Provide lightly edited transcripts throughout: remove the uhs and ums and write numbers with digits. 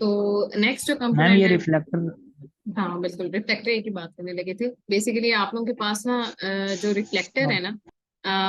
तो नेक्स्ट जो ma'am component ये है, रिफ्लेक्टर। हाँ बिल्कुल रिफ्लेक्टर की बात करने लगे थे। बेसिकली आप लोगों के पास ना जो रिफ्लेक्टर है ना,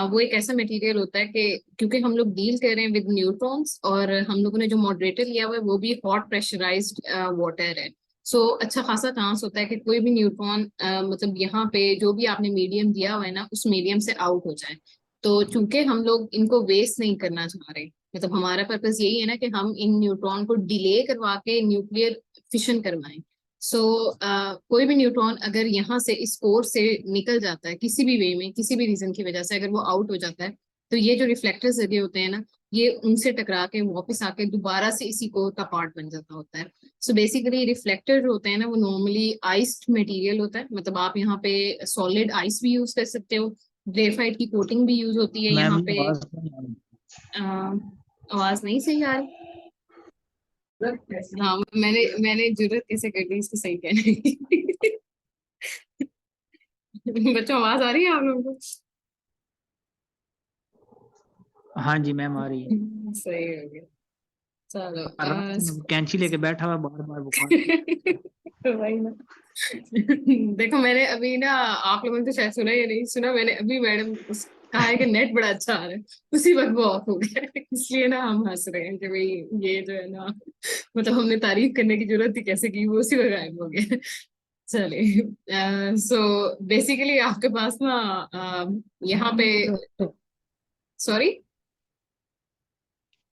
वो एक ऐसा मटेरियल होता है कि क्योंकि हम लोग डील कर रहे हैं विद न्यूट्रॉन्स, और हम लोगों ने जो मॉडरेटर लिया हुआ है वो भी हॉट प्रेशराइज्ड वाटर है। सो अच्छा खासा चांस होता है कि कोई भी न्यूट्रॉन मतलब यहाँ पे जो भी आपने मीडियम दिया हुआ है ना, उस मीडियम से आउट हो जाए। तो चूंकि हम लोग इनको वेस्ट नहीं करना चाह रहे, मतलब हमारा पर्पस यही है ना कि हम इन न्यूट्रॉन को डिले करवा के न्यूक्लियर फिशन करवाएं। सो कोई भी न्यूट्रॉन अगर यहाँ से इस कोर से निकल जाता है किसी भी वे में, किसी भी रीजन की वजह से अगर वो आउट हो जाता है, तो ये जो रिफ्लेक्टर्स लगे होते हैं ना, ये उनसे टकरा के वापस आके दोबारा से इसी कोर का पार्ट बन जाता होता है। सो बेसिकली रिफ्लेक्टर जो होते हैं ना, वो नॉर्मली आइस्ड मटेरियल होता है। मतलब आप यहाँ पे सॉलिड आइस भी यूज कर सकते हो, ग्रेफाइट की कोटिंग भी यूज होती है मैम यहाँ ये पे। आवाज नहीं आ रही। अ, आवाज नहीं सही आ रही? हाँ, मैंने जरूरत कैसे कर दी इसको सही कहने की। बच्चों, आवाज आ रही है आप लोगों को? हाँ जी मैम आ रही है। सही हो गया। चलो रात में कैंची लेके बैठा हुआ बार बार बुखार। वही ना। देखो मैंने अभी ना, आप लोगों ने तो शायद सुना या नहीं सुना, मैंने अभी मैडम उस कहा है कि नेट बड़ा अच्छा आ रहा है, उसी वक्त वो ऑफ हो गया। इसलिए ना हम हंस रहे हैं कि भाई ये जो है ना, मतलब हमने तारीफ करने की जरूरत थी कैसे की, वो उसी वक्त गायब हो गया। चलिए, सो बेसिकली आपके पास ना यहाँ पे, सॉरी।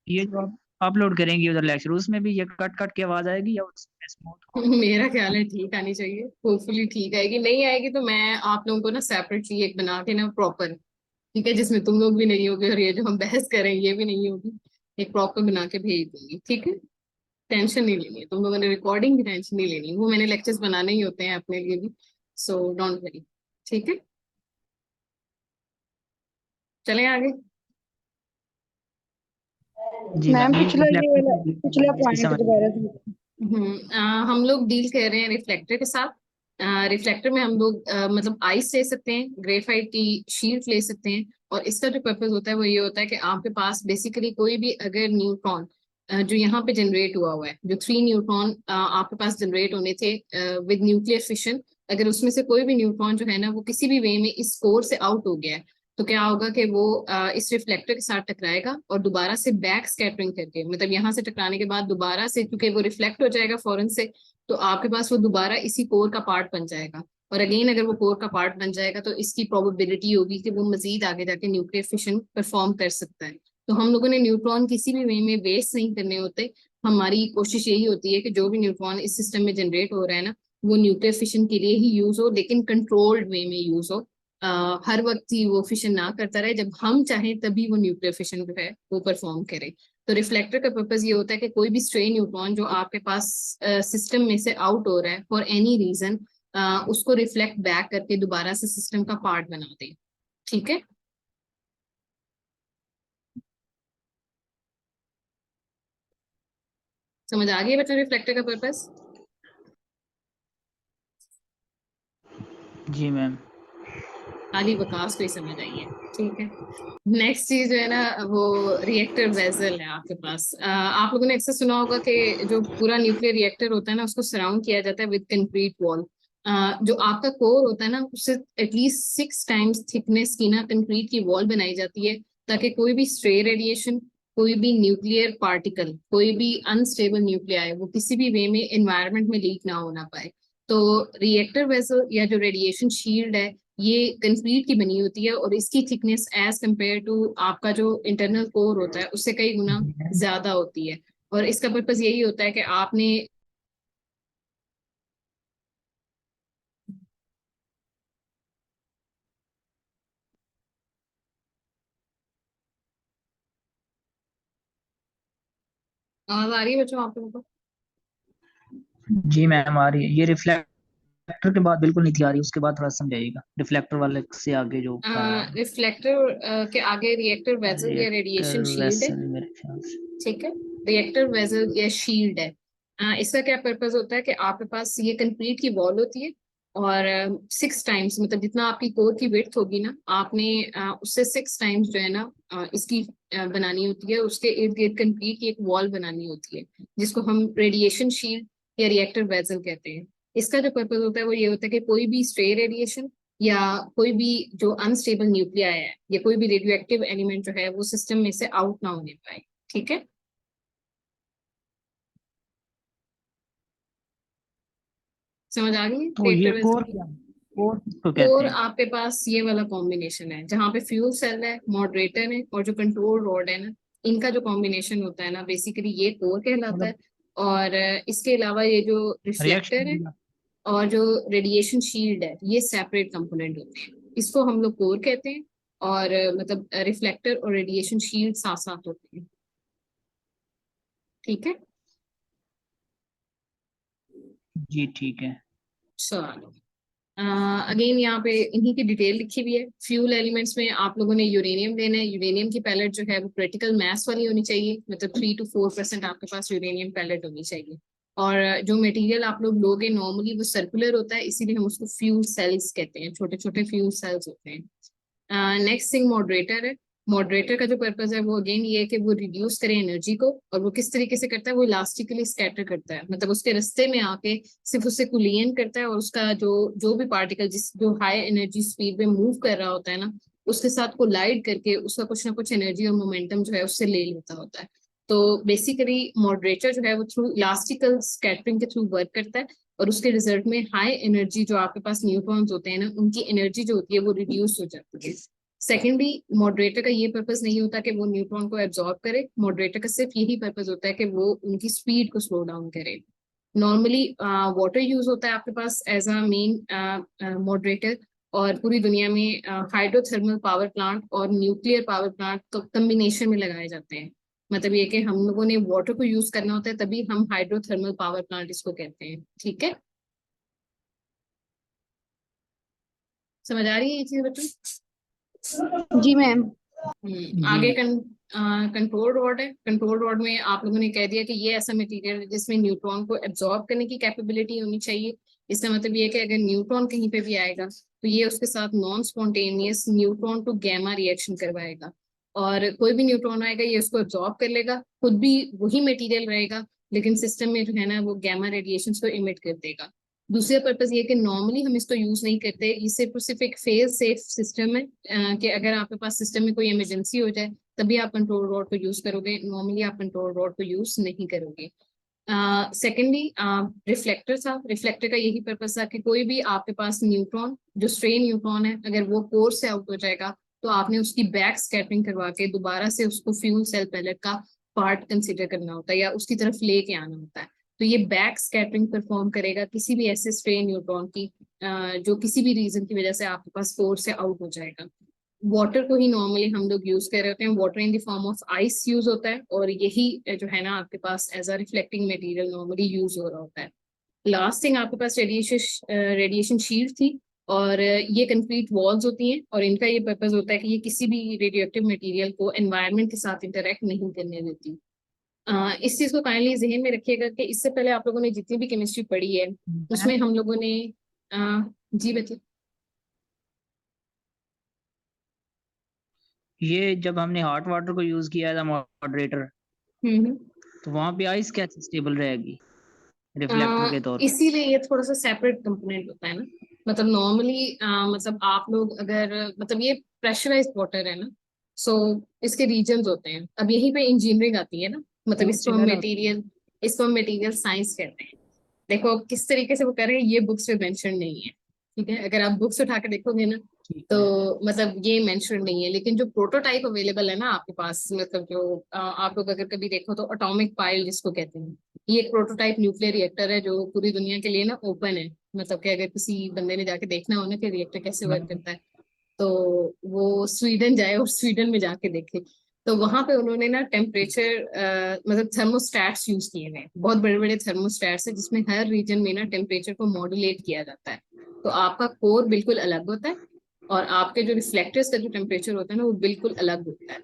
ये जो आप अपलोड करेंगी उधर लेक्चर, उसमें भी ये कट कट की आवाज आएगी या उसमें स्मूथ? मेरा ख्याल है ठीक आनी चाहिए, होपफुली ठीक आएगी। नहीं आएगी तो मैं आप लोगों को ना सेपरेटली एक बना के ना प्रॉपर, ठीक है, जिसमें तुम लोग भी नहीं होगे और ये जो हम बहस कर रहे हैं ये भी नहीं होगी, एक प्रॉपर बना के भेज दूंगी, ठीक है। टेंशन नहीं लेनी है तुम लोगों ने, रिकॉर्डिंग की टेंशन नहीं लेनी, वो मैंने लेक्चर्स बनाने ही होते हैं अपने लिए भी। सो डोंट वरी, ठीक है। चलें आगे। जी मैम मैम ये पिछला ये रिफ्लेक्टर वाला पिछला इसकी पॉइंट समझ दोबारा से। हम लोग डील कर रहे हैं रिफ्लेक्टर के साथ। रिफ्लेक्टर में हम लोग मतलब आइस ले सकते हैं, ग्रेफाइट की शीट ले सकते हैं। और इसका जो पर्पज होता है वो ये होता है कि आपके पास बेसिकली कोई भी अगर न्यूट्रॉन जो यहाँ पे जनरेट हुआ है, जो 3 न्यूट्रॉन आपके पास जनरेट होने थे विद न्यूक्लियर फिशन, अगर उसमें से कोई भी न्यूट्रॉन जो है ना वो किसी भी वे में इस कोर से आउट हो गया है, तो क्या होगा कि वो इस रिफ्लेक्टर के साथ टकराएगा और दोबारा से बैक स्कैटरिंग करके, मतलब यहाँ से टकराने के बाद दोबारा से, क्योंकि वो रिफ्लेक्ट हो जाएगा फौरन से, तो आपके पास वो दोबारा इसी कोर का पार्ट बन जाएगा। और अगेन अगर वो कोर का पार्ट बन जाएगा तो इसकी प्रोबेबिलिटी होगी कि वो मजीद आगे जाके न्यूक्लियर फिशन परफॉर्म कर सकता है। तो हम लोगों ने न्यूट्रॉन किसी भी वे में वेस्ट नहीं करने होते। हमारी कोशिश यही होती है कि जो भी न्यूट्रॉन इस सिस्टम में जनरेट हो रहा है ना, वो न्यूक्लियर फिशन के लिए ही यूज हो, लेकिन कंट्रोल्ड वे में यूज हो। हर वक्त ही वो फिशन ना करता रहे, जब हम चाहें तभी वो न्यूक्लियर फिशन जो है वो परफॉर्म करे। तो रिफ्लेक्टर का पर्पज ये होता है कि कोई भी स्ट्रे न्यूट्रॉन जो आपके पास सिस्टम में से आउट हो रहा है फॉर एनी रीजन, उसको रिफ्लेक्ट बैक करके दोबारा से सिस्टम का पार्ट बना दे, ठीक है। समझ आ गई बच्चों रिफ्लेक्टर का पर्पज? जी मैम। खाली विकास को ही समझ आई है, ठीक है। नेक्स्ट चीज जो है ना, वो रिएक्टर वेसल है आपके पास। आप लोगों ने अक्सर सुना होगा कि जो पूरा न्यूक्लियर रिएक्टर होता है ना, उसको सराउंड किया जाता है विद कंक्रीट वॉल। जो आपका कोर होता है ना, उससे एटलीस्ट 6 टाइम्स थिकनेस की ना कंक्रीट की वॉल बनाई जाती है, ताकि कोई भी स्ट्रे रेडिएशन, कोई भी न्यूक्लियर पार्टिकल, कोई भी अनस्टेबल न्यूक्लियाई वो किसी भी वे में एनवायरनमेंट में लीक ना होना पाए। तो रिएक्टर वेसल या जो रेडिएशन शील्ड है, ये कंक्रीट की बनी होती है, और इसकी थिकनेस एज कम्पेयर टू आपका जो इंटरनल कोर होता है उससे कई गुना जी मैम। ज्यादा होती है। और इसका पर्पज यही होता है कि आपने, आवाज आ रही है बच्चों आप लोगों को? जी मैम आ रही है। ये रिफ्लेक्टर के बाद बिल्कुल नहीं थी आ रही, उसके बाद थोड़ा समझाइएगा रिफ्लेक्टर वाले से आगे जो बता रहे हैं। रिफ्लेक्टर के आगे रिएक्टर वेसल या रिएक्टर रेडिएशन शील्ड है, वेसल मेरे ख्याल से। ठीक है। रिएक्टर वेसल या शील्ड है। इसका क्या पर्पज होता है कि आपके पास ये कंक्रीट की वॉल होती है, और 6 टाइम्स, मतलब जितना आपकी कोर की विड्थ होगी ना, आपने उससे 6 टाइम्स जो है ना इसकी बनानी होती है, उसके इर्द गिर्द कंक्रीट की एक वॉल बनानी होती है, जिसको हम रेडिएशन शील्ड या रिएक्टर वेसल कहते हैं। इसका जो पर्पज होता है वो ये होता है कि कोई भी स्ट्रे रेडिएशन या कोई भी जो अनस्टेबल न्यूक्लियाई है या कोई भी रेडियो एक्टिव एलिमेंट जो है वो सिस्टम में से आउट ना होने पाए। ठीक है, समझ आ गई तो ये रिएक्टर वेसल कोर की? क्या है? कोर किसको कहते कोर हैं? आपके पास ये वाला कॉम्बिनेशन है जहाँ पे फ्यूल सेल है, मॉडरेटर है और जो कंट्रोल रॉड है ना, इनका जो कॉम्बिनेशन होता है ना, बेसिकली ये कोर कहलाता है। मतलब और इसके अलावा ये जो रिफ्लेक्टर है रिएक्शन। और जो रेडिएशन शील्ड है, ये सेपरेट कंपोनेंट होते हैं, इसको हम लोग कोर कहते हैं। और मतलब रिफ्लेक्टर और रेडिएशन शील्ड साथ साथ होते हैं। ठीक है, जी ठीक है। चलो अगेन यहाँ पे इन्हीं की डिटेल लिखी हुई है। फ्यूल एलिमेंट्स में आप लोगों ने यूरेनियम लेना है। यूरेनियम की पैलेट जो है वो क्रिटिकल मास वाली होनी चाहिए, मतलब 3 to 4% आपके पास यूरेनियम पैलेट होनी चाहिए। और जो मटेरियल आप लोग लोगे नॉर्मली वो सर्कुलर होता है, इसीलिए हम उसको फ्यूल सेल्स कहते हैं, छोटे छोटे फ्यूल सेल्स होते हैं। नेक्स्ट थिंग मॉडरेटर है। मॉडरेटर का जो पर्पज है वो अगेन ये है कि वो रिड्यूस करे एनर्जी को, और वो किस तरीके से करता है, वो इलास्टिकली स्कैटर करता है, मतलब उसके रास्ते में आके सिर्फ उससे कुलियन करता है, और उसका जो जो भी पार्टिकल जिस जो हाई एनर्जी स्पीड पे मूव कर रहा होता है ना, उसके साथ कोलाइड करके उसका कुछ ना कुछ एनर्जी और मोमेंटम जो है उससे ले लेता होता है। तो बेसिकली मॉडरेटर जो है वो थ्रू इलास्टिकल स्कैटरिंग के थ्रू वर्क करता है, और उसके रिजल्ट में हाई एनर्जी जो आपके पास न्यूट्रॉन्स होते हैं ना, उनकी एनर्जी जो होती है वो रिड्यूस हो जाती है। सेकेंडली, मॉडरेटर का ये पर्पस नहीं होता कि वो न्यूट्रॉन को एब्जॉर्ब करे। मॉडरेटर का सिर्फ यही पर्पस होता है कि वो उनकी स्पीड को स्लो डाउन करे। नॉर्मली वाटर यूज होता है आपके पास एज अ मेन मॉडरेटर, और पूरी दुनिया में हाइड्रोथर्मल पावर प्लांट और न्यूक्लियर पावर प्लांट तो कम्बिनेशन में लगाए जाते हैं। मतलब ये कि हम लोगों ने वाटर को यूज करना होता है, तभी हम हाइड्रोथर्मल पावर प्लांट इसको कहते हैं। ठीक है, समझ आ रही है ये चीज बच्चों? जी मैम। जी आगे मैम। कंट्रोल रॉड है। कंट्रोल रॉड में आप लोगों ने कह दिया कि ये ऐसा मटेरियल है जिसमें न्यूट्रॉन को एब्जॉर्ब करने की कैपेबिलिटी होनी चाहिए। इसका मतलब ये है कि अगर न्यूट्रॉन कहीं पे भी आएगा तो ये उसके साथ non spontaneous neutron to gamma reaction करवाएगा, और कोई भी न्यूट्रॉन आएगा ये उसको एब्जॉर्ब कर लेगा, खुद भी वही मटेरियल रहेगा, लेकिन सिस्टम में जो है ना वो गैमा रेडिएशन को इमिट कर देगा। दूसरा पर्पज ये कि नॉर्मली हम इसको यूज नहीं करते, ये सिर्फ और सिर्फ एक फेल सेफ सिस्टम है, कि अगर आपके पास सिस्टम में कोई इमरजेंसी हो जाए तभी आप कंट्रोल रॉड को यूज करोगे, नॉर्मली आप कंट्रोल रॉड को यूज नहीं करोगे। सेकेंडली, रिफ्लेक्टर था। रिफ्लेक्टर का यही पर्पज था कि कोई भी आपके पास न्यूट्रॉन जो स्ट्रे न्यूट्रॉन है, अगर वो कोर से आउट हो जाएगा तो आपने उसकी बैक स्कैटरिंग करवा के दोबारा से उसको फ्यूल सेल पैलेट का पार्ट कंसिडर करना होता है या उसकी तरफ लेके आना होता है। तो ये बैक स्कैटरिंग परफॉर्म करेगा किसी भी ऐसे स्ट्रे न्यूट्रॉन की जो किसी भी रीजन की वजह से आपके पास कोर से आउट हो जाएगा। वाटर को ही नॉर्मली हम लोग यूज कर रहे होते हैं, water in the form of ice use होता है, और यही जो है ना आपके पास as a reflecting material normally use हो रहा होता है। लास्ट थिंग आपके पास रेडिएशन शील्ड थी, और ये कंक्रीट वॉल्स होती हैं, और इनका ये पर्पज होता है कि ये किसी भी रेडियो एक्टिव मटीरियल को एनवायरनमेंट के साथ इंटरेक्ट नहीं करने देती। इस चीज को काइंडली जहन में रखिएगा कि इससे पहले आप लोगों ने जितनी भी केमिस्ट्री पढ़ी है मैम उसमें हम लोगों ने जी बच्चे। ये जब हमने हॉट वाटर को यूज किया था मॉडरेटर, हम्म। तो वहां पे आइस कैसे स्टेबल रहेगी रिफ्लेक्टर के तौर पे? इसीलिए ये थोड़ा सा सेपरेट कंपोनेंट होता है ना। मतलब नॉर्मली मतलब आप लोग अगर मतलब ये प्रेशराइज्ड वाटर है ना, सो इसके रीजन्स होते हैं। अब यहीं पे इंजीनियरिंग आती है ना, मतलब वो चिलर होती है। इसको हम मटेरियल साइंस कहते हैं। देखो किस तरीके से वो कर रहे हैं, ये बुक्स में मेंशन नहीं है। ठीक है, अगर आप बुक्स उठा के देखोगे ना ठीक तो है। मतलब ये मेंशन नहीं है, लेकिन जो प्रोटोटाइप अवेलेबल है ना आपके पास, मतलब जो आप लोग अगर कभी देखो तो एटॉमिक पाइल जिसको कहते हैं, ये एक प्रोटोटाइप न्यूक्लियर रिएक्टर है जो पूरी दुनिया के लिए ना ओपन है। मतलब कि अगर किसी बंदे ने जाके देखना हो ना कि रिएक्टर कैसे वर्क मैम करता है, तो वो स्वीडन जाए और स्वीडन में जाके देखे। तो वहां पे उन्होंने ना टेम्परेचर मतलब थर्मोस्टैट्स यूज किए हुए हैं, बहुत बड़े बड़े थर्मोस्टैट्स है जिसमें हर रीजन में ना टेम्परेचर को मॉड्यूलेट किया जाता है। तो आपका कोर बिल्कुल अलग होता है, और आपके जो रिफ्लेक्टर्स का जो टेम्परेचर होता है ना वो बिल्कुल अलग होता है।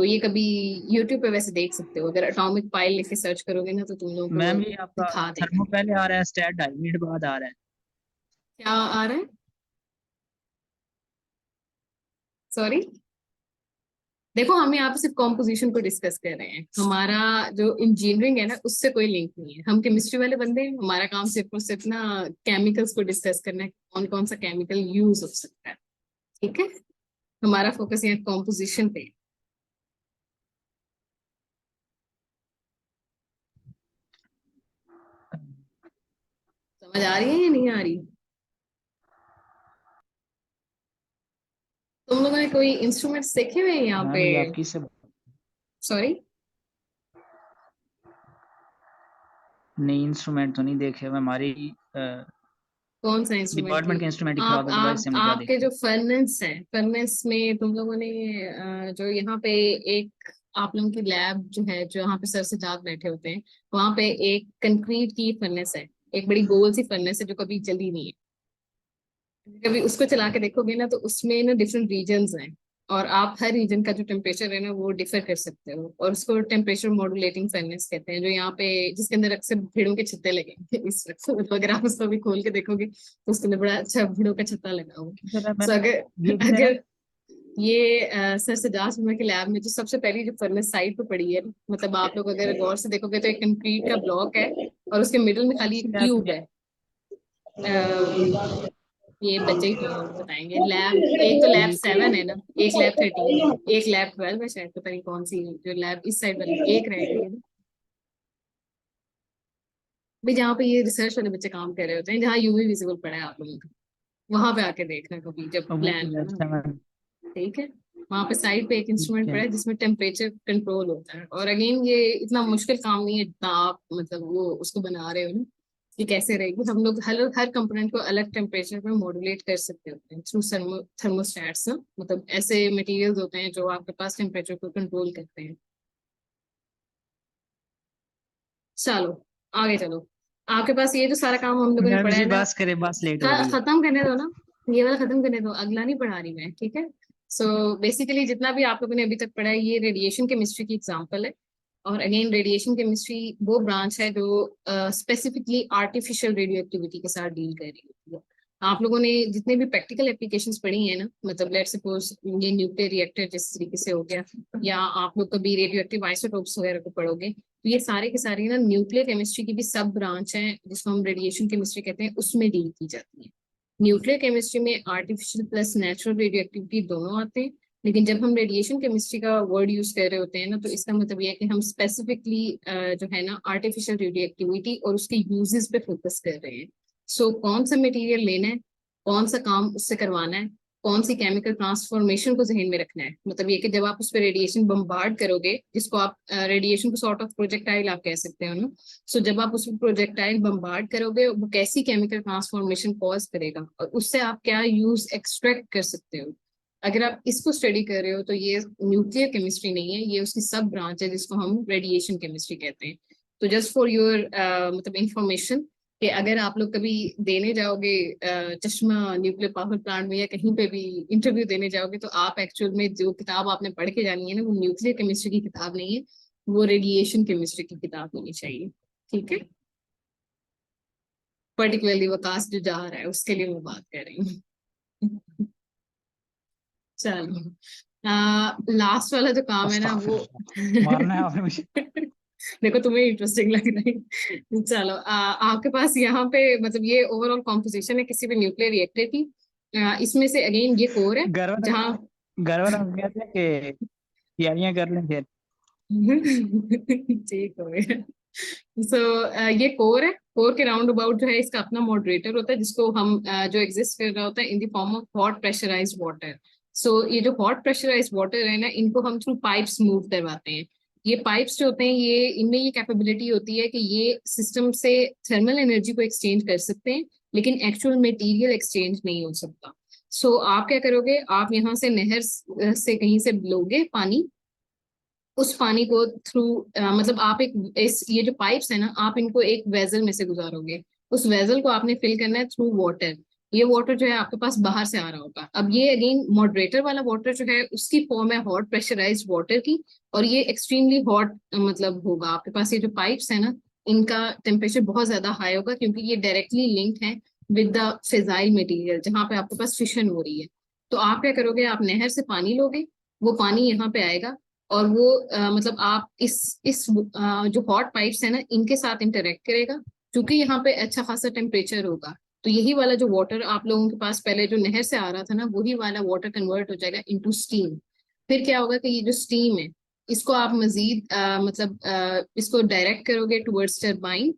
ये कभी यूट्यूब पे वैसे देख सकते हो, अगर एटॉमिक पाइल लिख के सर्च करोगे ना तो तुम लोगों मैम को ये आपका दिखा देगा। थर्मो पहले आ रहा है, स्टैट 2.5 मिनट बाद आ रहा है। क्या आ रहा है? सॉरी, देखो हम यहाँ पे सिर्फ कॉम्पोजिशन को डिस्कस कर रहे हैं। हमारा जो इंजीनियरिंग है ना, उससे कोई लिंक नहीं है। हम केमिस्ट्री वाले बंदे हैं, हमारा काम सिर्फ और सिर्फ ना केमिकल्स को डिस्कस करना है, कौन कौन सा केमिकल यूज हो सकता है। ठीक है, हमारा फोकस यहाँ कॉम्पोजिशन पे है। समझ आ रही है या नहीं आ रही? तुम लोगों ने कोई इंस्ट्रूमेंट सीखे हुए हैं यहाँ पे? मैम ये आपकी सब सॉरी, नई इंस्ट्रूमेंट तो नहीं देखे हुए, हमारी कौन सा इंस्ट्रूमेंट डिपार्टमेंट की? के इंस्ट्रूमेंट ही खराब आप है, तो आप इससे हमने क्या आपके देखा। जो फर्नेस है, फर्नेस में तुम लोगों ने जो यहाँ पे एक आप लोगों की लैब जो है, जो यहाँ पे सर सजाद बैठे होते हैं, वहां पे एक कंक्रीट की फर्नेस है, एक बड़ी गोल सी फर्नेस है जो कभी जली नहीं है। कभी उसको चला के देखोगे ना, तो उसमें ना डिफरेंट रीजन्स हैं, और आप हर रीजन का जो टेम्परेचर है ना वो डिफर कर सकते हो, और उसको टेम्परेचर मॉड्यूलेटिंग फर्नेस कहते हैं। जो यहाँ पे जिसके अंदर अक्सर भेड़ों के छत्ते लगे हैं इस वक्त, मतलब अगर आप उसको भी खोल के देखोगे तो उसके अंदर बड़ा अच्छा भेड़ों का छत्ता लगा हुआ है। किधर है सो मैम, अगर ये किधर है? अगर ये सर सजाद शर्मा के लैब में जो सबसे पहली जो फर्नेस साइड पे पड़ी है, मतलब आप लोग अगर गौर से देखोगे तो एक कंक्रीट का ब्लॉक है, और उसके मिडिल में कौन खाली सी एक लैब ट्यूब है? है। ये बच्चे ही तुम लोग बताएंगे। लैब एक तो लैब ये कोई 7 है ना, एक लैब 13 है, एक लैब 12 है शायद, पता नहीं कौन सी जो लैब इस साइड वाली एक रह गई है ना भाई, जहाँ पे ये रिसर्च वाले बच्चे काम कर रहे होते हैं, जहाँ यूवी विजिबल पड़ा है आप लोगों का, वहां पे आके देखना कभी जब वो तो प्लान लैब बनाओ। 7। ठीक है, वहां पे साइड पे एक ठीक इंस्ट्रूमेंट है। पड़ा है जिसमें टेम्परेचर कंट्रोल होता है। और अगेन ये इतना मुश्किल काम नहीं है जितना आप मतलब वो उसको बना रहे हो ना, कि कैसे रहेगी। हम लोग हर हर कंपोनेंट को अलग टेम्परेचर पे मॉड्यूलेट कर सकते होते हैं थ्रू थर्मोस्टेट्स ना, मतलब ऐसे मटेरियल्स होते हैं जो आपके पास टेम्परेचर को कंट्रोल करते हैं। चलो आगे चलो, आपके पास ये जो सारा काम हम लोगों ने मैम पढ़ा जी है ना, बस करे, बस लेट हो रही है। खत्म करने दो ना, ये वाला खत्म करने दो, अगला नहीं पढ़ा रही मैं, ठीक है। सो बेसिकली जितना भी आप लोगों ने अभी तक पढ़ा है, ये रेडिएशन केमिस्ट्री की एग्जांपल है। और अगेन रेडिएशन केमिस्ट्री वो ब्रांच है जो स्पेसिफिकली आर्टिफिशियल रेडियो एक्टिविटी के साथ डील कर रही होती है। आप लोगों ने जितने भी प्रैक्टिकल एप्लीकेशंस पढ़ी हैं ना, मतलब लेट्स सपोज ये न्यूक्लियर रिएक्टर जिस तरीके से हो गया, या आप लोग कभी रेडियो एक्टिव आइसोटोप्स वगैरह को पढ़ोगे, तो ये सारे के सारे ना न्यूक्लियर केमिस्ट्री की भी सब ब्रांच है, जिसको हम रेडिएशन केमिस्ट्री कहते हैं, उसमें डील की जाती है। न्यूक्लियर केमिस्ट्री में artificial plus natural radio activity दोनों आते हैं, लेकिन जब हम रेडिएशन केमिस्ट्री का वर्ड यूज कर रहे होते हैं ना, तो इसका मतलब ये है कि हम स्पेसिफिकली जो है ना आर्टिफिशियल रेडियो एक्टिविटी और उसके यूजेस पे फोकस कर रहे हैं। सो कौन सा मटेरियल लेना है, कौन सा काम उससे करवाना है, कौन सी केमिकल ट्रांसफॉर्मेशन को जहन में रखना है, मतलब ये कि जब आप उस पर रेडिएशन बम्बार्ड करोगे, जिसको आप रेडिएशन को सॉर्ट ऑफ प्रोजेक्टाइल आप कह सकते हो ना। सो जब आप उसमें प्रोजेक्टाइल बम्बार्ड करोगे, वो कैसी केमिकल ट्रांसफॉर्मेशन कॉज करेगा, और उससे आप क्या यूज एक्सट्रैक्ट कर सकते हो। अगर आप इसको स्टडी कर रहे हो तो ये न्यूक्लियर केमिस्ट्री नहीं है, ये उसकी सब ब्रांच है जिसको हम रेडिएशन केमिस्ट्री कहते हैं। तो जस्ट फॉर योर मतलब इंफॉर्मेशन, कि अगर आप लोग कभी देने जाओगे चश्मा न्यूक्लियर पावर प्लांट में या कहीं पे भी इंटरव्यू देने जाओगे, तो आप एक्चुअल में जो किताब आपने पढ़ के जानी है ना, वो न्यूक्लियर केमिस्ट्री की किताब नहीं है, वो रेडिएशन केमिस्ट्री की किताब होनी चाहिए। ठीक है, पर्टिकुलरली वकास जो जा रहा है उसके लिए मैं बात कर रही हूँ। चलो, लास्ट वाला जो काम है ना वो मारना है आपने मुझे। देखो तुम्हें इंटरेस्टिंग लग रहा है। चलो, आपके पास यहाँ पे मतलब ये ओवरऑल कॉम्पोजिशन है किसी भी न्यूक्लियर रिएक्टर की। इसमें से अगेन ये कोर है घर वाले जहाँ घर वाले हम कहते हैं कि तैयारियां कर लें फिर। ठीक हो गया। सो ये कोर है, कोर के राउंड अबाउट जो है इसका अपना मॉडरेटर होता है, जिसको हम जो एग्जिस्ट कर रहा होता है in the form of hot pressurised water. So ये जो हॉट प्रेशराइज्ड वाटर है ना, इनको हम थ्रू पाइप्स मूव करवाते हैं। ये पाइप्स जो होते हैं, ये इनमें ये कैपेबिलिटी होती है कि ये सिस्टम से थर्मल एनर्जी को एक्सचेंज कर सकते हैं, लेकिन एक्चुअल मटेरियल एक्सचेंज नहीं हो सकता। सो आप क्या करोगे, आप यहाँ से नहर से कहीं से लोगे पानी, उस पानी को थ्रू मतलब आप एक इस ये जो पाइप्स है ना, आप इनको एक वेजल में से गुजारोगे। उस वेजल को आपने फिल करना है थ्रू वाटर। ये वाटर जो है आपके पास बाहर से आ रहा होगा। अब ये अगेन मॉडरेटर वाला वाटर जो है उसकी फॉर्म है हॉट प्रेशराइज्ड वाटर की, और ये एक्सट्रीमली हॉट मतलब होगा आपके पास। ये जो पाइप्स है ना, इनका टेम्परेचर बहुत ज्यादा हाई होगा, क्योंकि ये डायरेक्टली लिंक्ड है विद द फिजाइल मटेरियल, जहाँ पे आपके पास फिशन हो रही है। तो आप क्या करोगे, आप नहर से पानी लोगे, वो पानी यहाँ पे आएगा, और वो मतलब आप इस जो हॉट पाइप्स है ना, इनके साथ इंटरेक्ट करेगा, क्योंकि यहाँ पे अच्छा खासा टेम्परेचर होगा। तो यही वाला जो वाटर आप लोगों के पास पहले जो नहर से आ रहा था ना, वही वाला वाटर कन्वर्ट हो जाएगा इनटू स्टीम। फिर क्या होगा कि ये जो स्टीम है, इसको आप मजीद मतलब इसको डायरेक्ट करोगे टुवर्ड्स टरबाइन।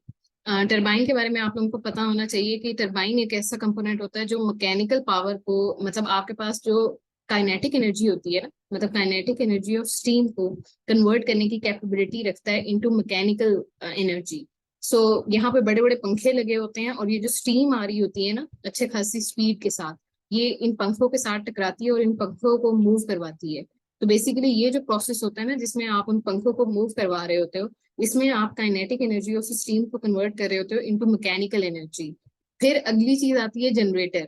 टरबाइन के बारे में आप लोगों को पता होना चाहिए कि टरबाइन एक ऐसा कंपोनेंट होता है जो मैकेनिकल पावर को, मतलब आपके पास जो काइनेटिक एनर्जी होती है ना, मतलब काइनेटिक एनर्जी ऑफ स्टीम को कन्वर्ट करने की कैपेबिलिटी रखता है इनटू मैकेनिकल एनर्जी। सो यहाँ पे बड़े बड़े पंखे लगे होते हैं, और ये जो स्टीम आ रही होती है ना अच्छे खासी स्पीड के साथ, ये इन पंखों के साथ टकराती है और इन पंखों को मूव करवाती है। तो बेसिकली ये जो प्रोसेस होता है ना, जिसमें आप उन पंखों को मूव करवा रहे होते हो, इसमें आप काइनेटिक एनर्जी ऑफ स्टीम को कन्वर्ट कर रहे होते हो इनटू मैकेनिकल एनर्जी। फिर अगली चीज आती है जनरेटर।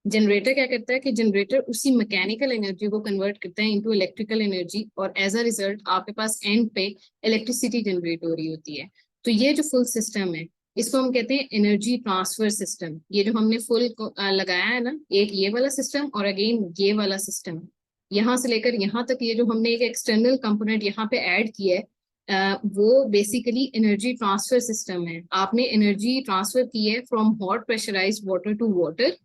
जनरेटर क्या करता है कि जनरेटर उसी मैकेनिकल एनर्जी को कन्वर्ट करता है इनटू इलेक्ट्रिकल एनर्जी, और एज अ रिजल्ट आपके पास एंड पे इलेक्ट्रिसिटी जनरेट हो रही होती है। तो ये जो फुल सिस्टम है, इसको हम कहते हैं एनर्जी ट्रांसफर सिस्टम। ये जो हमने फुल लगाया है ना, एक ये वाला सिस्टम और अगेन ये वाला सिस्टम, यहाँ से लेकर यहाँ तक ये जो हमने एक एक्सटर्नल कंपोनेंट यहाँ पे ऐड किया है, वो बेसिकली एनर्जी ट्रांसफर सिस्टम है। आपने एनर्जी ट्रांसफर की है from hot pressurised water to water,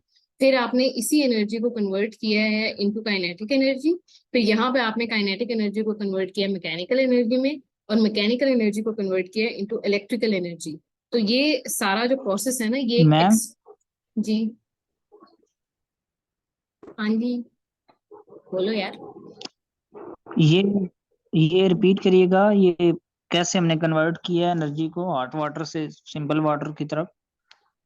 फिर आपने इसी एनर्जी को कन्वर्ट किया है इनटू काइनेटिक एनर्जी, फिर यहाँ पे आपने काइनेटिक एनर्जी को कन्वर्ट किया मैकेनिकल एनर्जी में, और मैकेनिकल एनर्जी को कन्वर्ट किया इनटू इलेक्ट्रिकल एनर्जी। तो ये सारा जो प्रोसेस है ना, ये मैम जी हाँ जी, बोलो यार। ये ये रिपीट करिएगा, ये कैसे हमने कन्वर्ट किया है एनर्जी को हॉट वाटर से सिंपल वाटर की तरफ?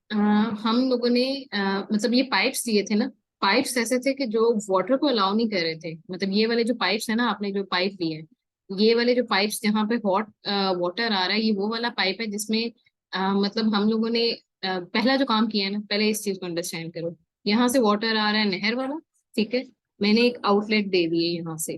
अ, हम लोगों ने मतलब ये पाइप्स दिए थे ना, पाइप्स ऐसे थे कि जो वाटर को अलाउ नहीं कर रहे थे। मतलब ये वाले जो पाइप्स है ना, आपने जो पाइप लिए हैं, ये वाले जो पाइप्स जहाँ पे हॉट वाटर आ रहा है, ये वो वाला पाइप है जिसमें मतलब हम लोगों ने पहला जो काम किया है ना, पहले इस चीज को अंडरस्टैंड करो। यहाँ से वाटर आ रहा है नहर वाला, ठीक है, मैंने एक आउटलेट दे दिए यहाँ से,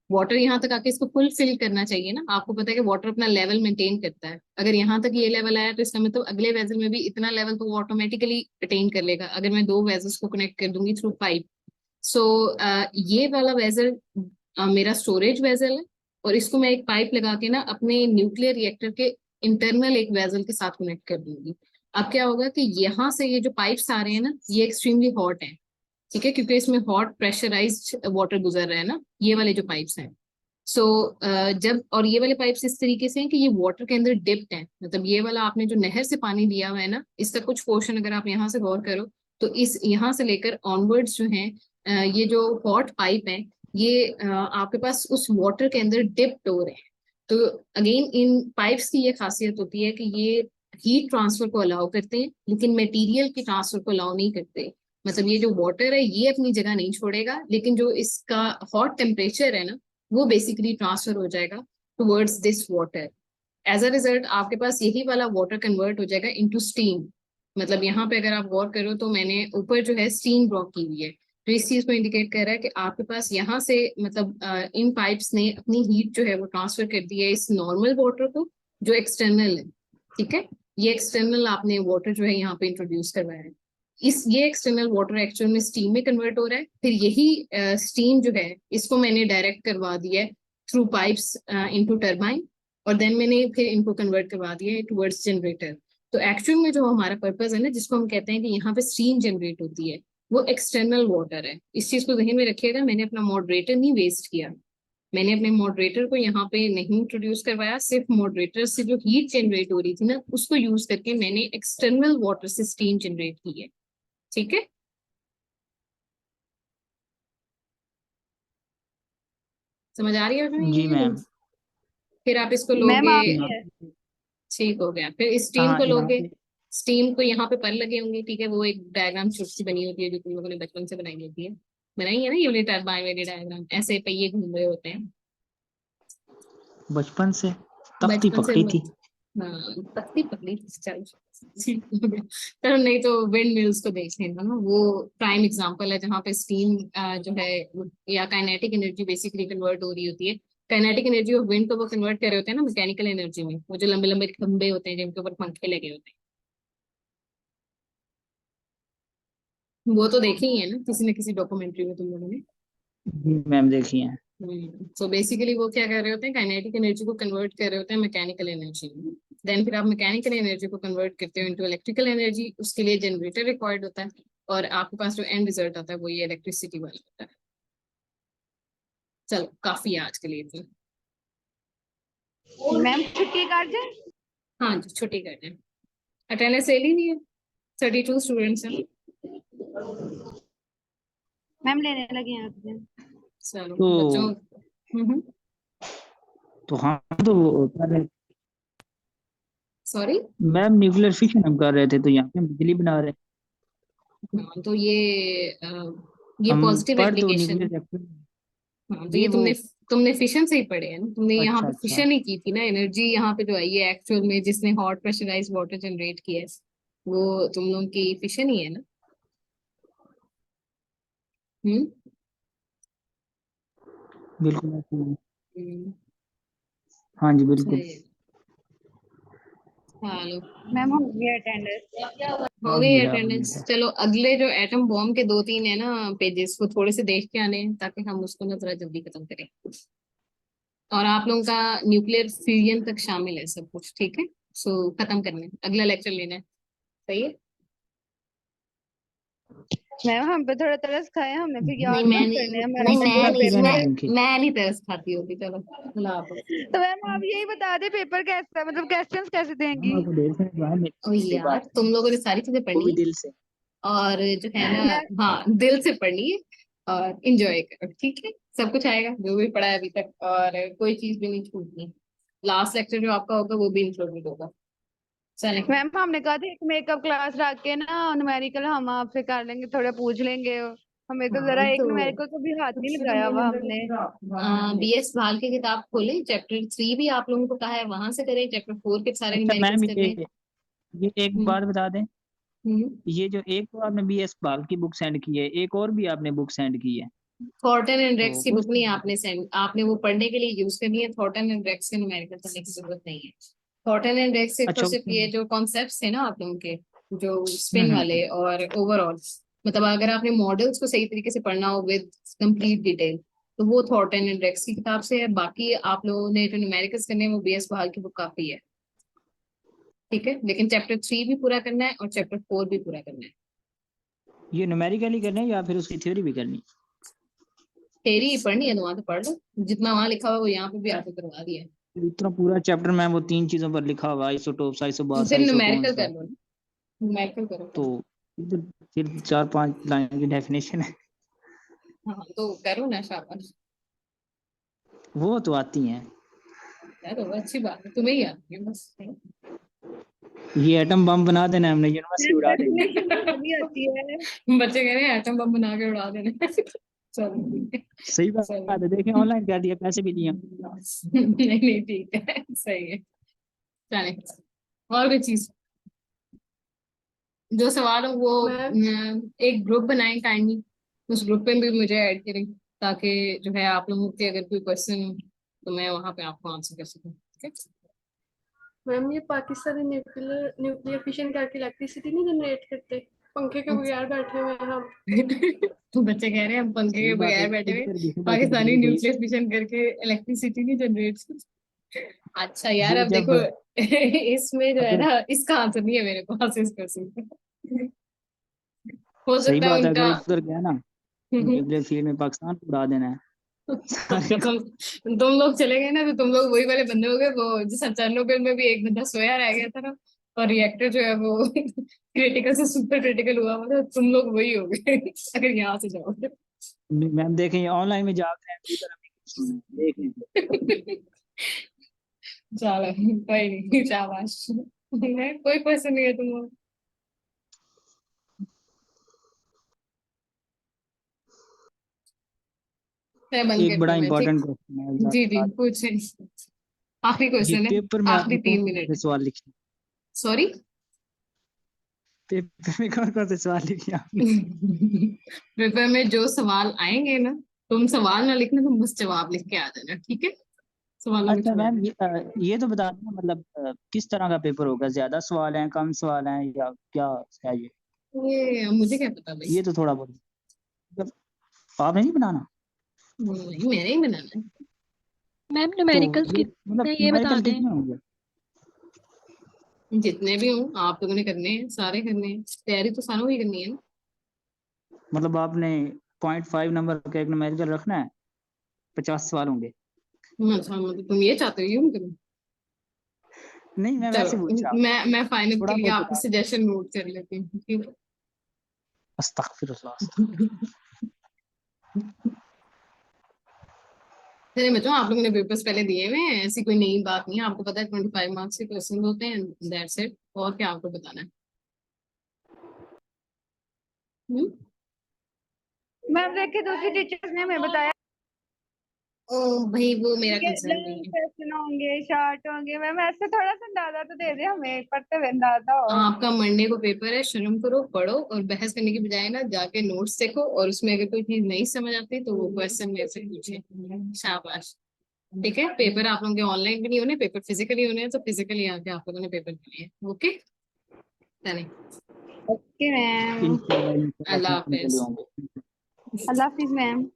वाटर यहाँ तक आके इसको फुल फिल करना चाहिए ना। आपको पता है कि वाटर अपना लेवल मेंटेन करता है, अगर यहाँ तक ये लेवल आया तो इसका मतलब अगले वेजल में भी इतना लेवल तो वो ऑटोमेटिकली अटेन कर लेगा, अगर मैं दो वेजल्स को कनेक्ट कर दूंगी थ्रू पाइप। सो ये वाला वेजल मेरा स्टोरेज वेजल है, और इसको मैं एक पाइप लगा के ना अपने न्यूक्लियर रिएक्टर के इंटरनल एक वेजल के साथ कनेक्ट कर दूंगी। अब क्या होगा कि यहाँ से ये जो पाइप्स आ रहे हैं ना, ये एक्सट्रीमली हॉट है, ठीक है, क्योंकि इसमें हॉट प्रेशराइज्ड वाटर गुजर रहा है ना, ये वाले जो पाइप्स हैं। सो जब, और ये वाले पाइप्स इस तरीके से हैं कि ये वाटर के अंदर डिप्ड है, मतलब ये वाला आपने जो नहर से पानी लिया हुआ है ना, इसका कुछ पोर्शन अगर आप यहाँ से गौर करो, तो इस यहाँ से लेकर ऑनवर्ड्स जो है, ये जो हॉट पाइप है, ये आपके पास उस वाटर के अंदर डिप्ड हो रहे हैं। तो अगेन इन पाइप्स की ये खासियत होती है कि ये हीट ट्रांसफर को अलाउ करते हैं, लेकिन मटेरियल की ट्रांसफर को अलाउ नहीं करते। मतलब ये जो वाटर है ये अपनी जगह नहीं छोड़ेगा, लेकिन जो इसका हॉट टेम्परेचर है ना, वो बेसिकली ट्रांसफर हो जाएगा towards this water. As a result आपके पास यही वाला वाटर कन्वर्ट हो जाएगा इनटू स्टीम। मतलब यहाँ पे अगर आप गौर करो तो मैंने ऊपर जो है स्टीम ड्रॉ की हुई है, तो इस चीज को इंडिकेट कर रहा है कि आपके पास यहाँ से मतलब इन पाइप्स ने अपनी हीट जो है वो ट्रांसफर कर दी है इस नॉर्मल वाटर को, जो एक्सटर्नल है, ठीक है। ये एक्सटर्नल आपने वाटर जो है यहाँ पे इंट्रोड्यूस करवाया है, इस ये एक्सटर्नल वाटर एक्चुअल में स्टीम में कन्वर्ट हो रहा है, फिर यही स्टीम जो है इसको मैंने डायरेक्ट करवा दिया है थ्रू पाइप्स इनटू टरबाइन, और देन मैंने फिर इनको कन्वर्ट करवा दिया है टुवर्ड्स जनरेटर। तो एक्चुअल में जो हमारा पर्पस है ना, जिसको हम कहते हैं कि यहाँ पे स्टीम जनरेट होती है, वो एक्सटर्नल वाटर है। इस चीज को जहन में रखिएगा, मैंने अपना मॉडरेटर नहीं वेस्ट किया, मैंने अपने मॉडरेटर को यहाँ पे नहीं इंट्रोड्यूस करवाया, सिर्फ मॉडरेटर से जो हीट जनरेट हो रही थी ना, उसको यूज करके मैंने एक्सटर्नल वाटर से स्टीम जनरेट की है, ठीक है। समझ आ रही है तुम्हें जी ये नहीं? मैम। फिर आप इसको मैम लोगे, आ रही है। ठीक हो गया, फिर इस स्टीम हाँ को यहाँ लोगे, पे। स्टीम को यहाँ पे पर लगे होंगे, ठीक है, वो एक डायग्राम छोटी सी बनी होती है जो तुम लोगों ने बचपन से बनाई होती है, बनाई है ना, यूनिट टरबाइन वाली डायग्राम, ऐसे पहिए घूम रहे होते हैं बचपन से तख्ती बचपन से। पकड़ी थी। हाँ, पत्ती पकड़ी थी, चल ठीक हो गया। तो नहीं तो विंड मिल्स को देख लेना ना, वो प्राइम एग्जांपल है जहाँ पे स्टीम जो है या काइनेटिक एनर्जी बेसिकली कन्वर्ट हो रही होती है। काइनेटिक एनर्जी ऑफ विंड को वो कन्वर्ट कर रहे होते हैं ना मैकेनिकल एनर्जी में, वो जो लंबे लंबे खंबे होते हैं जिनके ऊपर पंखे लगे होते हैं। वो तो देखे ही है ना किसी डॉक्यूमेंट्री में तुम लोगों ने। जी मैम देखी है। सो बेसिकली वो क्या कर रहे होते हैं, काइनेटिक एनर्जी को कन्वर्ट कर रहे होते हैं मैकेनिकल एनर्जी में। देन फिर आप मैकेनिकल एनर्जी को कन्वर्ट करते हो इनटू इलेक्ट्रिकल एनर्जी, उसके लिए जनरेटर रिक्वायर्ड होता है, और आपके पास जो एंड रिजल्ट आता है वो ये इलेक्ट्रिसिटी वाला होता है। चलो काफी है आज के लिए तो। मैम छुट्टी कर जाए। हाँ जी छुट्टी कर दें, अटेंडेंस ले ली नहीं है, 32 स्टूडेंट्स हैं। मैम लेने लगे हैं आपसे। चलो तो बच्चों। हम्म। तो हाँ, तो वो कर रहे सॉरी। मैम, न्यूक्लियर फिशन हम कर रहे थे, तो यहाँ पे हम बिजली बना रहे। हाँ तो ये हम पॉजिटिव पढ़ तो एप्लीकेशन है। न्यूक्लियर रिएक्टर हाँ तो ये ये वो। तुमने तुमने फिशन से ही पढ़े हैं ना, तुमने यहाँ अच्छा पे अच्छा। फिशन ही की थी ना, एनर्जी यहाँ पे जो आई है एक्चुअल में जिसने हॉट प्रेशराइज वाटर जनरेट किया है, वो तुम लोगों की फिशन ही है ना। हम्म। बिल्कुल ऐसे ही। हम्म, हाँ जी बिल्कुल। सही है। चलो मैम हो गया अटेंडेंस। हो गई अटेंडेंस। चलो अगले जो एटम बॉम्ब के 2-3 है ना पेजेस, वो थोड़े से देख के आने हैं, ताकि हम उसको ना थोड़ा जल्दी खत्म करें। और आप लोगों का न्यूक्लियर फ्यूजन तक शामिल है सब कुछ, ठीक है। सो खत्म करना है, अगला लेक्चर लेना है। सही है। मैम हम पे थोड़ा तरस खाए, हमने फिर नहीं याद मैं मत नहीं, करने, हमारा नहीं कल का मैं नहीं पेपर है। मैं नहीं तरस खाती होती। चलो अल्लाह हाफ़िज़। तो मैम आप यही बता दे पेपर कैसा है, मतलब क्वेश्चंस कैसे हम देंगी। आपको देर से जो है ओ मेरी यार बात है, तुम लोगों ने सारी चीजें वो पढ़नी भी है, दिल से। और जो है ना, मैम हाँ दिल से पढ़नी है, और इंजॉय करो, ठीक है। सब कुछ आएगा जो भी पढ़ा है अभी तक, और कोई चीज भी नहीं छूटनी। लास्ट लेक्चर जो आपका होगा वो भी इंक्लूडेड होगा। चलें। मैम हमने कहा था एक मेकअप क्लास रख के ना न्यूमेरिकल हम आपसे कर लेंगे, थोड़ा पूछ लेंगे। हमें तो जरा हाँ एक तो न्यूमेरिकल को भी हाथ नहीं लगाया हुआ हमने। BS भाल की किताब खोलें, चैप्टर 3 भी आप लोगों को कहा है वहां से करें, चैप्टर 4 के सारे अच्छा न्यूमेरिकल्स मैम, करने हैं। ये एक हम्म। बात बता दें। हम्म। ये जो एक तो आपने BS बाल की बुक सेंड की है, एक और भी आपने बुक सेंड की है, थॉर्टन एंड तो रेक्स की उस। बुक नहीं आपने सेंड, आपने वो पढ़ने के लिए यूज करनी है। थॉर्टन एंड रेक्स के न्यूमेरिकल करने की जरूरत नहीं है। थॉर्टन एंड रेक्स सिर्फ और अच्छा सिर्फ ये उसमें। जो कॉन्सेप्ट्स थे ना आप लोगों के, जो स्पिन वाले और ओवरऑल, मतलब अगर आपने मॉडल्स को सही तरीके से पढ़ना हो विद कंप्लीट डिटेल, तो वो थॉर्टन एंड रेक्स की किताब से है। बाकी आप लोगों ने जो न्यूमेरिकल्स करने हैं वो BS बहाल की बुक काफी है, ठीक है। लेकिन चैप्टर 3 भी पूरा करना है और चैप्टर 4 भी पूरा करना है। ये न्यूमेरिकली करना है या फिर उसकी थ्योरी भी करनी थेरी ही पढ़नी है तो वहां तो पढ़ लो, जितना वहां लिखा हुआ है वो यहाँ पे भी आके करवा दिया है। है? इतना पूरा चैप्टर मैम वो 3 चीजों पर लिखा हुआ, आइसोटोप्स, तो आइसोबार्स, फिर न्यूमेरिकल आइसोटोन्स कर का। लो ना, न्यूमेरिकल करो तो फिर। इधर फिर 4-5 लाइन की डेफिनेशन है। हाँ तो करो ना, शाबाश। वो तो आती हैं। यार वो अच्छी बात है, तुम्हें ही आती है बस। ये एटम बम बना देना, हमने यूनिवर्सिटी मैम उड़ा देनी है। डेफिनेशन मुझे भी आती है। बच्चे कह रहे हैं एटम बम बना के उड़ा देने। चलो ठीक है। सही बात चलो है, देखें ऑनलाइन कर दिया, पैसे भी दिए। नहीं नहीं ठीक है, सही है। चले और कोई चीज, जो सवाल हो वो एक ग्रुप बनाएं काइंडली, उस ग्रुप पे भी मुझे ऐड करें, ताकि जो है आप लोगों के अगर कोई क्वेश्चन हो तो मैं वहां पे आपको आंसर कर सकूं, ठीक है। मैम ये पाकिस्तानी न्यूक्लियर न्यूक्लियर फिशन करके इलेक्ट्रिसिटी नहीं जनरेट करते, पंखे के बगैर बैठे हुए हैं हम। तो बच्चे कह रहे हैं हम पंखे सही के बात है, बगैर बैठे हुए इधर भी सुबह से पाकिस्तानी निकली गई। न्यूक्लियर फिशन करके इलेक्ट्रिसिटी नहीं जनरेट। अच्छा यार ये अब जब देखो, इसमें जो है अगर ना इसका आंसर नहीं है मेरे पास इस क्वेश्चन का। हो सही सकता है बात है, अगर उनका। उधर गया ना न्यूक्लियर फील्ड में, पाकिस्तान को उड़ा देना है सारे को। तुम लोग चले गए ना तो तुम लोग वही वाले बंदे हो गए, वो जिस चेरनोबिल में भी एक बंदा सोया रह गया था ना, और रिएक्टर जो है वो क्रिटिकल से सुपर क्रिटिकल हुआ, मतलब तुम लोग वही हो गए अगर यहाँ से जाओगे। मैम देखें ऑनलाइन में जाकर हैं, उधर हमें कुछ सुना है, देख लें। चलो कोई नहीं, शाबाश। कोई क्वेश्चन नहीं है तुम लोग। मैं बंद एक करती बड़ा हूँ मैं, ठीक। इंपॉर्टेंट क्वेश्चन है अगला जी जी सवाल। पूछे, आखिरी ये क्वेश्चन है, पेपर में आखिरी आपने कौन तीन कौन से मिनट सवाल लिखे? सॉरी। पेपर में कौन कौन से सवाल लिखे आपने? पेपर में जो सवाल आएंगे ना, तुम सवाल ना लिखना, तुम बस जवाब लिख के आ जाना, ठीक है। सवालों को अच्छा छोड़ मैम, दो। ये तो बता देना, मतलब किस तरह का पेपर होगा, ज्यादा सवाल हैं, कम सवाल हैं, या क्या है ये? ये मुझे क्या पता भाई। ये तो थोड़ा बहुत मतलब आपने नहीं बनाना नहीं, मैंने ही बनाना है। मैम तो न्यूमेरिकल्स ये मतलब कितने ये बता न्यूमेरिकल दें। कितने होंगे? जितने भी हों आप लोगों ने करने हैं, सारे करने हैं, तैयारी तो सारों की करनी है ना। मतलब आपने 0.5 नंबर का एक न्यूमेरिकल रखना है, 50 सवाल होंगे। अच्छा मतलब तुम ये चाहते हो यूं करूं। नहीं मैं वैसे चलो पूछा, मैं फाइनल के थोड़ा लिए बहुत आपकी बता। सजेशन नोट कर लेती हूँ, ठीक अस्तगफिरुल्लाह। है। चलिए बच्चों, आप लोगों ने पेपर्स पहले दिए हुए हैं, ऐसी कोई नई बात नहीं है, आपको पता है 25 मार्क्स के क्वेश्चन होते हैं, दैट्स इट। और क्या आपको बताना है? हम्म? मैम देखिए दूसरी टीचर्स ने हमें बताया ओ भाई वो मेरा ये कंसर्न नहीं लॉन्ग है। क्वेश्चन होंगे, शॉर्ट होंगे। मैम ऐसे थोड़ा सा अंदाजा तो दे दे हमें, पढ़ते हुए अंदाजा हो। आपका मंडे को पेपर है, शर्म करो, पढ़ो और बहस करने की बजाय ना जाके नोट्स देखो, और उसमें अगर कोई चीज नहीं समझ आती तो वो क्वेश्चन मेरे से पूछे। शाबाश। ठीक है, पेपर आप लोगों के ऑनलाइन भी नहीं होने, पेपर फिजिकली होने हैं, तो फिजिकली आके आप लोगों ने पेपर दिए। ओके, चलें, ओके मैम। इंशाल्लाह इंशाल्लाह अल्लाह फिजिकली हाफिज। होंगे। अल्लाह हाफिज मैम।